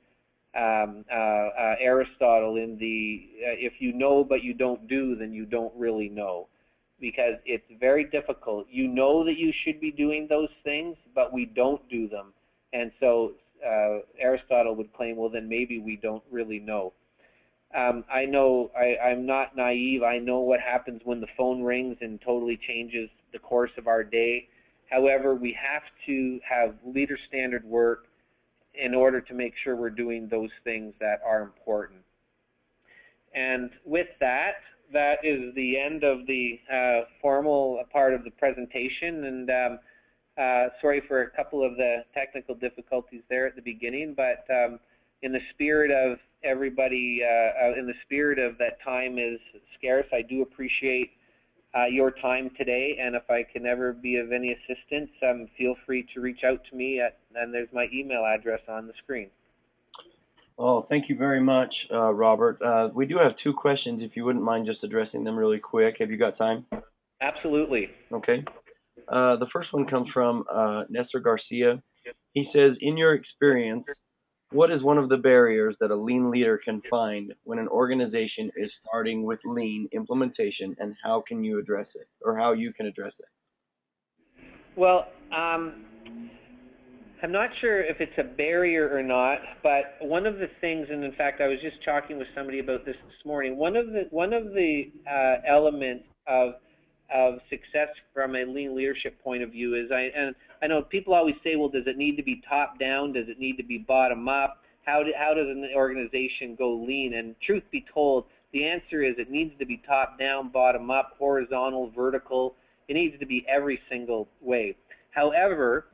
Aristotle in the if you know but you don't do, then you don't really know, because it's very difficult. You know that you should be doing those things, but we don't do them, and so Aristotle would claim, well, then maybe we don't really know. I know I'm not naive. I know what happens when the phone rings and totally changes the course of our day. However, we have to have leader standard work in order to make sure we're doing those things that are important. And with that, that is the end of the formal part of the presentation. And sorry for a couple of the technical difficulties there at the beginning, but in the spirit of everybody, in the spirit of that time is scarce, I do appreciate your time today, and if I can ever be of any assistance, feel free to reach out to me, and there's my email address on the screen. Oh, thank you very much, Robert. We do have two questions, if you wouldn't mind just addressing them really quick. Have you got time? Absolutely. Okay. The first one comes from Nestor Garcia. He says, in your experience, what is one of the barriers that a lean leader can find when an organization is starting with lean implementation, and how can you address it, or how you can address it? Well, I'm not sure if it's a barrier or not, but one of the things, and in fact, I was just talking with somebody about this morning. One of the elements of success from a lean leadership point of view is, I know people always say, well, does it need to be top down? Does it need to be bottom up? How does an organization go lean? And truth be told, the answer is it needs to be top down, bottom up, horizontal, vertical. It needs to be every single way. However,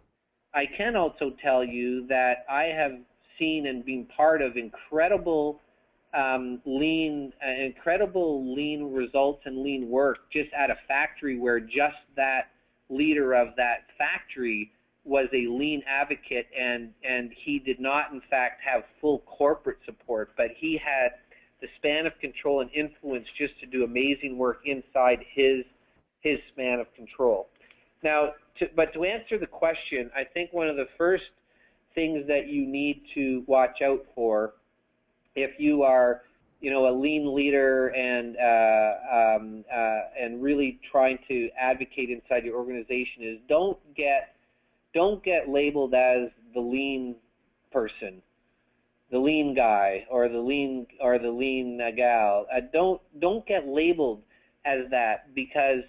I can also tell you that I have seen and been part of incredible lean results and lean work just at a factory where just that leader of that factory was a lean advocate, and he did not in fact have full corporate support, but he had the span of control and influence just to do amazing work inside his span of control. Now, but to answer the question, I think one of the first things that you need to watch out for, if you are, a lean leader and really trying to advocate inside your organization, is don't get labeled as the lean person, the lean guy, or the lean gal. Don't get labeled as that, because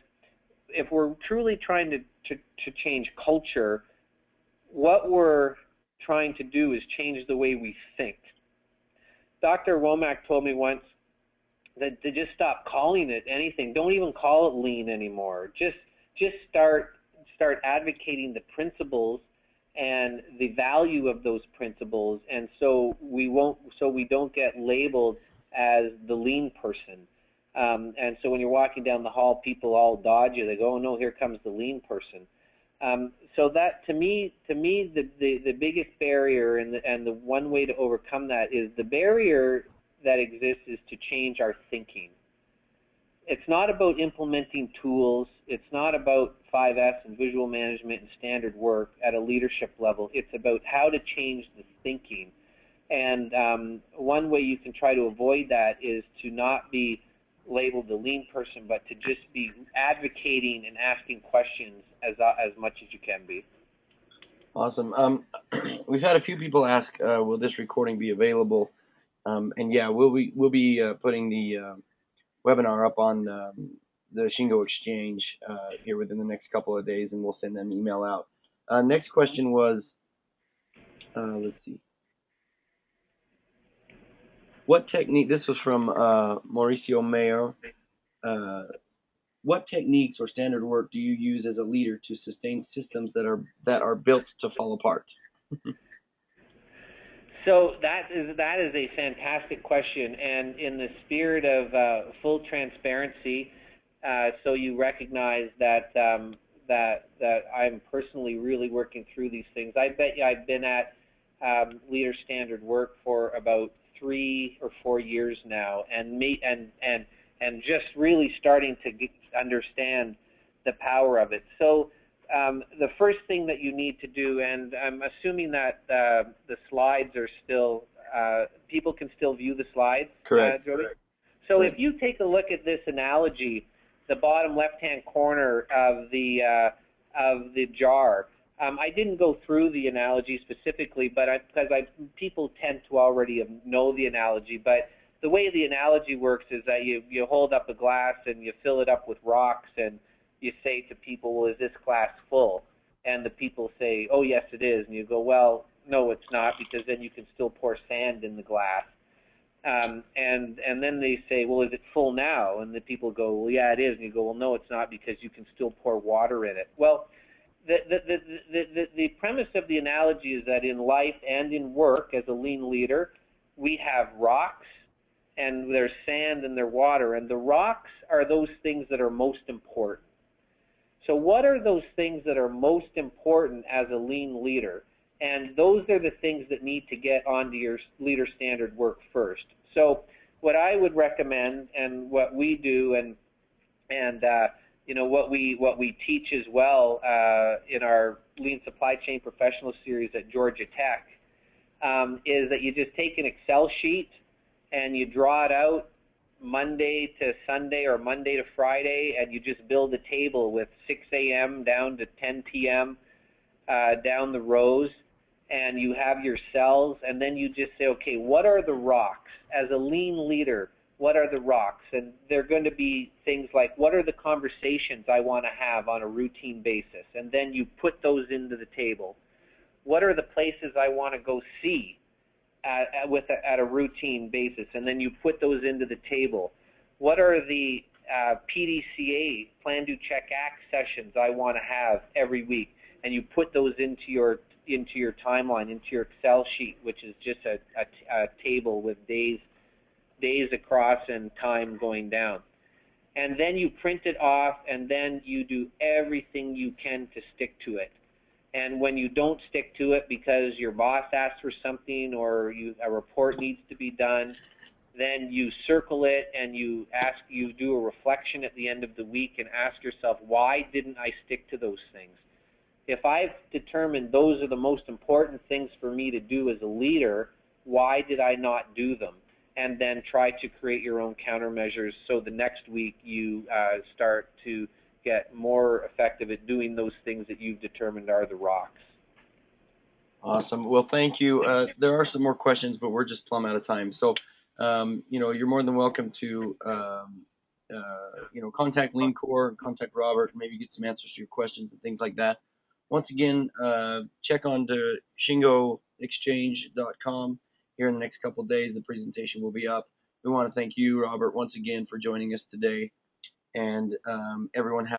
if we're truly trying to change culture, what we're trying to do is change the way we think. Dr. Womack told me once that to just stop calling it anything. Don't even call it lean anymore. Just start advocating the principles and the value of those principles, and so we don't get labeled as the lean person. And so when you're walking down the hall, people all dodge you. They go, "Oh no, here comes the lean person." So that, to me, the biggest barrier, and the one way to overcome that is, the barrier that exists is to change our thinking. It's not about implementing tools. It's not about 5S and visual management and standard work at a leadership level. It's about how to change the thinking. And one way you can try to avoid that is to not be labeled the lean person, but to just be advocating and asking questions as much as you can be. Awesome. We've had a few people ask, will this recording be available? And yeah, we'll be putting the webinar up on the Shingo Exchange here within the next couple of days, and we'll send an email out. Next question was, let's see. What technique, this was from Mauricio Mayer, what techniques or standard work do you use as a leader to sustain systems that are built to fall apart? So that is a fantastic question, and in the spirit of full transparency, so you recognize that I'm personally really working through these things. I bet you I've been at leader standard work for about 3 or 4 years now, and just really starting to understand the power of it. So the first thing that you need to do, and I'm assuming that the slides are still, people can still view the slides. Correct. Jody? So if you take a look at this analogy, the bottom left-hand corner of the jar, I didn't go through the analogy specifically, but because people tend to already know the analogy, but the way the analogy works is that you hold up a glass and you fill it up with rocks, and you say to people, well, is this glass full? And the people say, oh, yes, it is. And you go, well, no, it's not, because then you can still pour sand in the glass. And then they say, well, is it full now? And the people go, well, yeah, it is. And you go, well, no, it's not, because you can still pour water in it. Well, the premise of the analogy is that in life and in work as a lean leader, we have rocks, and there's sand and there's water, and the rocks are those things that are most important. So what are those things that are most important as a lean leader? And those are the things that need to get onto your leader standard work first. So what I would recommend, and what we do, and you know, what we teach as well in our Lean Supply Chain Professional Series at Georgia Tech, is that you just take an Excel sheet and you draw it out Monday to Sunday or Monday to Friday, and you just build a table with 6 a.m. down to 10 p.m. Down the rows, and you have your cells, and then you just say, okay, what are the rocks? As a lean leader, what are the rocks? And they're going to be things like, what are the conversations I want to have on a routine basis? And then you put those into the table. What are the places I want to go see at a routine basis? And then you put those into the table. What are the PDCA, Plan, Do, Check, Act sessions I want to have every week? And you put those into your timeline, into your Excel sheet, which is just a table with days across and time going down. And then you print it off, and then you do everything you can to stick to it. And when you don't stick to it because your boss asks for something, or a report needs to be done, then you circle it, and you do a reflection at the end of the week and ask yourself, why didn't I stick to those things? If I've determined those are the most important things for me to do as a leader, why did I not do them? And then try to create your own countermeasures so the next week you start to get more effective at doing those things that you've determined are the rocks. Awesome. Well, thank you. There are some more questions, but we're just plumb out of time. So, you know, you're more than welcome to, you know, contact LeanCor, contact Robert, maybe get some answers to your questions and things like that. Once again, check on the shingoexchange.com. Here in the next couple of days, the presentation will be up. We want to thank you, Robert, once again for joining us today. And everyone have